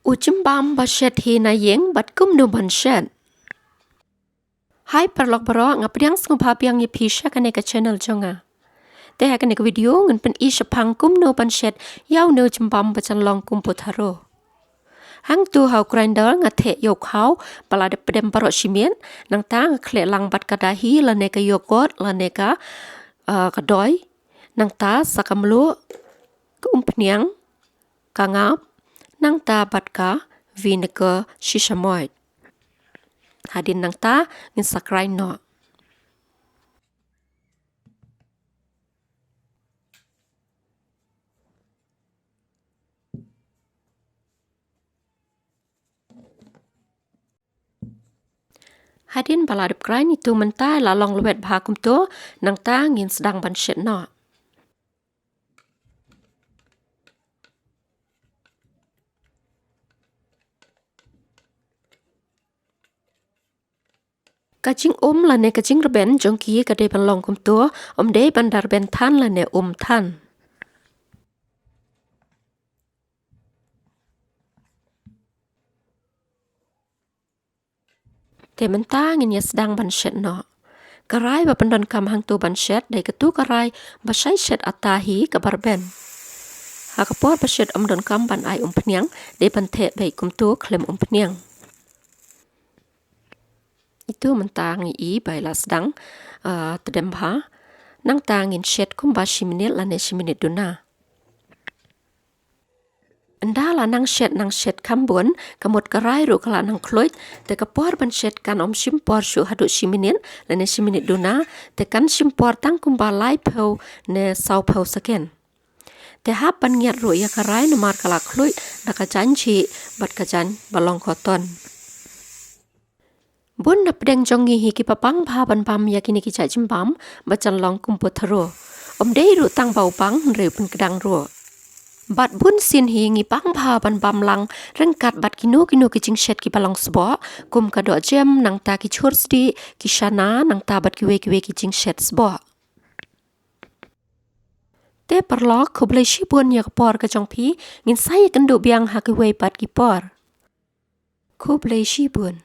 Ujung bam basyat hina yeng bat kum no banshat. Hai perlok baro ngapriang sngupap yang yepisha kane ka channel jonga. Te kane ka video ngan pen isha pang kum no banshat yaw no jembam bacan long kum putharo. Hang tu hau grinder ngate yok hau palada pedem baro shimien nang tang kle lang bat kadahi la neka yogurt la neka kadoi nang ta sakamlu ke umpniang kangap nang ta batka vinegar shishamoid. Hadin nang ta ngin sakrai no. Hadin baladip krai ni tu mentai la long luet bhakum tu nang ta ngin sedang banshet no. Kacing la ne kacing reben jongki kade ban long kum tu de bandar ben than la ne than. Te mentang ngin ya sedang banshet no. Karai ba pendan kam hang tu banshet dai ketu karai ba syai shet atahi ka barben. Ha kapor banshet don kam ban ai pniang de ban the bai kum tu klem pniang. Itu mentang i bai la sedang tedem bha nang tangin shet kum ba shiminit la ne shiminit duna. Anda la nang shet kambun kamut karai ru kala nang kloit te kapor ban shet kan shimpor shu hadu shiminit la ne shiminit duna te kan shimpor tang kum ba lai pau ne sau pau saken. Te hap ban ngiat ru ya karai no mar kala kloit da ka janji bat ka jan balong koton. Bun na pedeng jongi hi ki papang bha ban pam yakini ki cha jimbam bacan long kumpu tharo. Dei ru tang bau pang re pun kedang ru. Bat bun sin hi ngi pang bha ban pam lang rengkat bat kinu ki jing shet ki palong sbo kum ka do jem nang ta ki chursdi ki shana nang ta bat ki we ki jing shet sbo. Te perlok ko blai shi bun ya por ka jong pi ngin sai kan do biang ha ki we bat ki por. Ko blai shi bun.